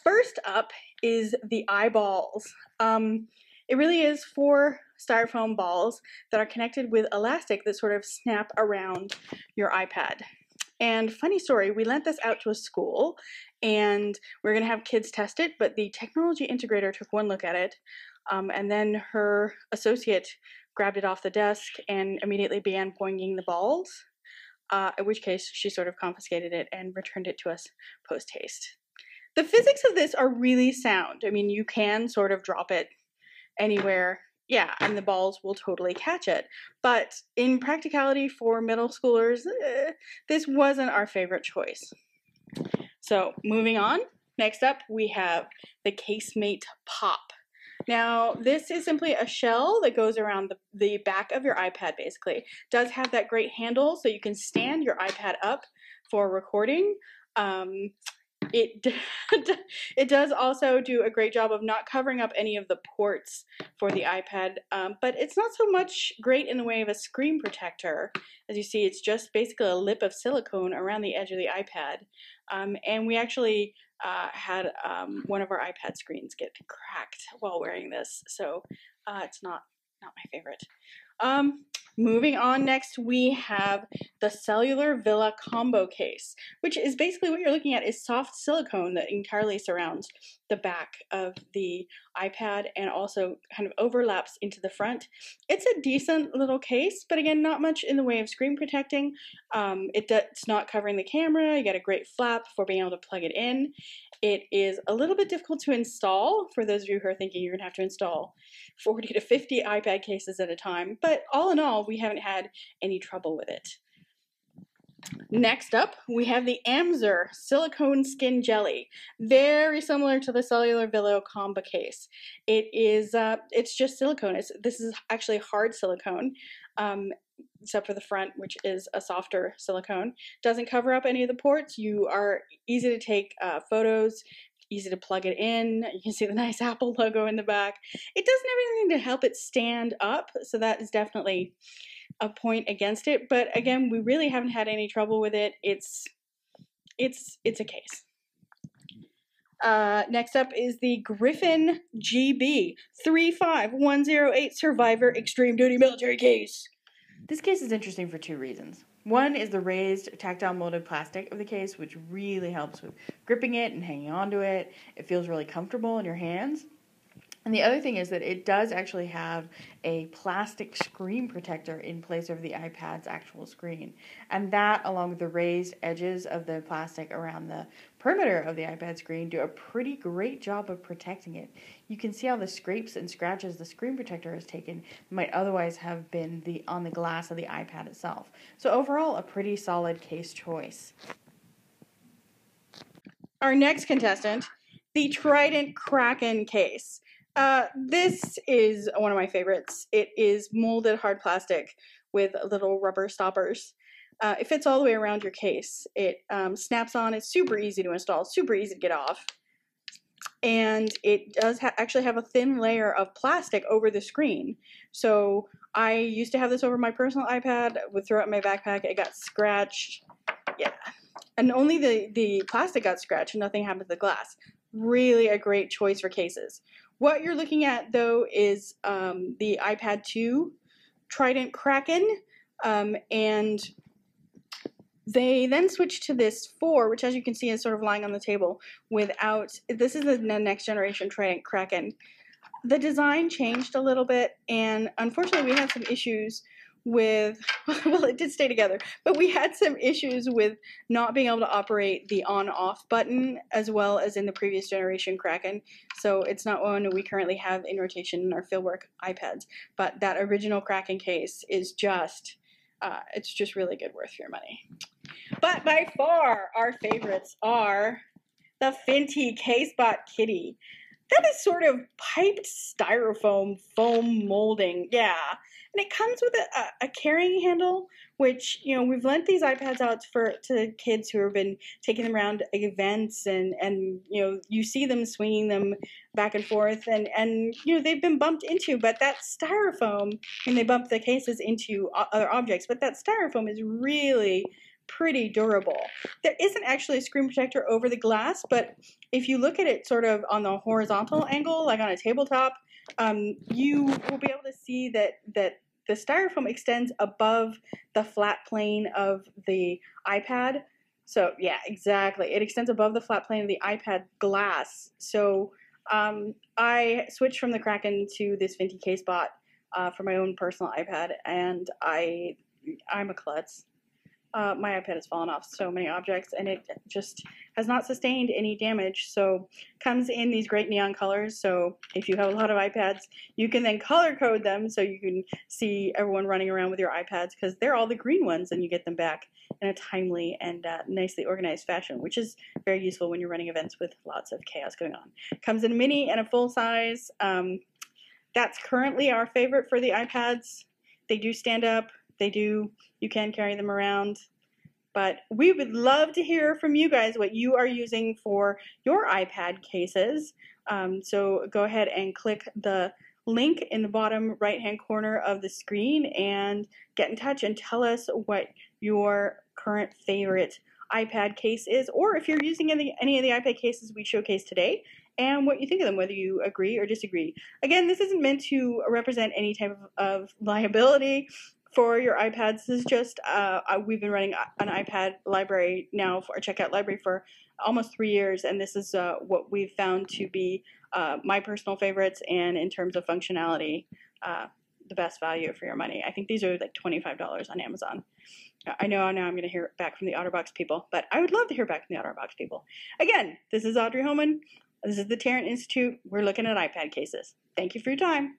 First up is the eyeballs. It really is 4 styrofoam balls that are connected with elastic that sort of snap around your iPad. And funny story, we lent this out to a school and we're gonna have kids test it, but the technology integrator took one look at it, and then her associate grabbed it off the desk and immediately began boinging the balls, in which case she sort of confiscated it and returned it to us post-haste. The physics of this are really sound. I mean, you can sort of drop it anywhere, yeah, and the balls will totally catch it. But in practicality for middle schoolers, this wasn't our favorite choice. So moving on, next up we have the Casemate Pop. Now, this is simply a shell that goes around the back of your iPad, basically. It does have that great handle so you can stand your iPad up for recording. It does also do a great job of not covering up any of the ports for the iPad, but it's not so much great in the way of a screen protector. As you see, it's just basically a lip of silicone around the edge of the iPad. And we actually had one of our iPad screens get cracked while wearing this, so it's not my favorite. Moving on, next we have the Cellular Villa Combo Case, which is basically what you're looking at is soft silicone that entirely surrounds the back of the iPad and also kind of overlaps into the front. It's a decent little case, but again, not much in the way of screen protecting. It's not covering the camera. You got a great flap for being able to plug it in. It is a little bit difficult to install for those of you who are thinking you're gonna have to install 40 to 50 iPad cases at a time, but all in all, we haven't had any trouble with it. Next up, we have the Amser Silicone Skin Jelly. Very similar to the Cellular Villa Combo Case. It's just silicone. This is actually hard silicone, except for the front, which is a softer silicone. Doesn't cover up any of the ports. You are easy to take photos, easy to plug it in. You can see the nice Apple logo in the back. It doesn't have anything to help it stand up, so that is definitely a point against it. But again, we really haven't had any trouble with it. It's a case. Next up is the Griffin GB 35108 Survivor Extreme Duty Military Case. This case is interesting for 2 reasons. One is the raised tactile molded plastic of the case, which really helps with gripping it and hanging onto it. It feels really comfortable in your hands. And the other thing is that it does actually have a plastic screen protector in place of the iPad's actual screen. And that, along with the raised edges of the plastic around the perimeter of the iPad screen, do a pretty great job of protecting it. You can see how the scrapes and scratches the screen protector has taken might otherwise have been on the glass of the iPad itself. So overall, a pretty solid case choice. Our next contestant, the Trident Kraken case. This is one of my favorites. It is molded hard plastic with little rubber stoppers. It fits all the way around your case. It snaps on. It's super easy to install, super easy to get off. And it does actually have a thin layer of plastic over the screen. So I used to have this over my personal iPad, would throw it in my backpack, it got scratched. Yeah. And only the plastic got scratched and nothing happened to the glass. Really a great choice for cases. What you're looking at, though, is the iPad 2 Trident Kraken, and they then switched to this 4, which, as you can see, is sort of lying on the table without. This is the next generation Trident Kraken. The design changed a little bit, and unfortunately, we had some issues with, well, it did stay together, but we had some issues with not being able to operate the on-off button as well as in the previous generation Kraken. So it's not one we currently have in rotation in our fieldwork iPads, but that original Kraken case is just, it's just really good, worth your money. But by far, our favorites are the Finty CaseBot Kitty. That is sort of piped styrofoam foam molding, yeah. And it comes with a carrying handle, which, you know, we've lent these iPads out to kids who have been taking them around events and you know, you see them swinging them back and forth and you know, they've been bumped into, but that styrofoam, and they bump the cases into other objects, but that styrofoam is really pretty durable. There isn't actually a screen protector over the glass, but if you look at it sort of on the horizontal angle, like on a tabletop, you will be able to see that the styrofoam extends above the flat plane of the iPad. So yeah, exactly. It extends above the flat plane of the iPad glass. So I switched from the Kraken to this Venti case bot for my own personal iPad, and I'm a klutz. My iPad has fallen off so many objects, and it just has not sustained any damage. So comes in these great neon colors. So if you have a lot of iPads, you can then color code them so you can see everyone running around with your iPads, because they're all the green ones, and you get them back in a timely and nicely organized fashion, which is very useful when you're running events with lots of chaos going on. Comes in a mini and a full size. That's currently our favorite for the iPads. They do stand up. You can carry them around. But we would love to hear from you guys what you are using for your iPad cases. So go ahead and click the link in the bottom right-hand corner of the screen and get in touch and tell us what your current favorite iPad case is, or if you're using any of the iPad cases we showcased today, and what you think of them, whether you agree or disagree. Again, this isn't meant to represent any type of liability for your iPads. This is just, we've been running an iPad library now, for a checkout library, for almost 3 years, and this is what we've found to be my personal favorites, and in terms of functionality, the best value for your money. I think these are like $25 on Amazon. I know now I'm going to hear back from the OtterBox people, but I would love to hear back from the OtterBox people. Again, this is Audrey Homan. This is the Tarrant Institute. We're looking at iPad cases. Thank you for your time.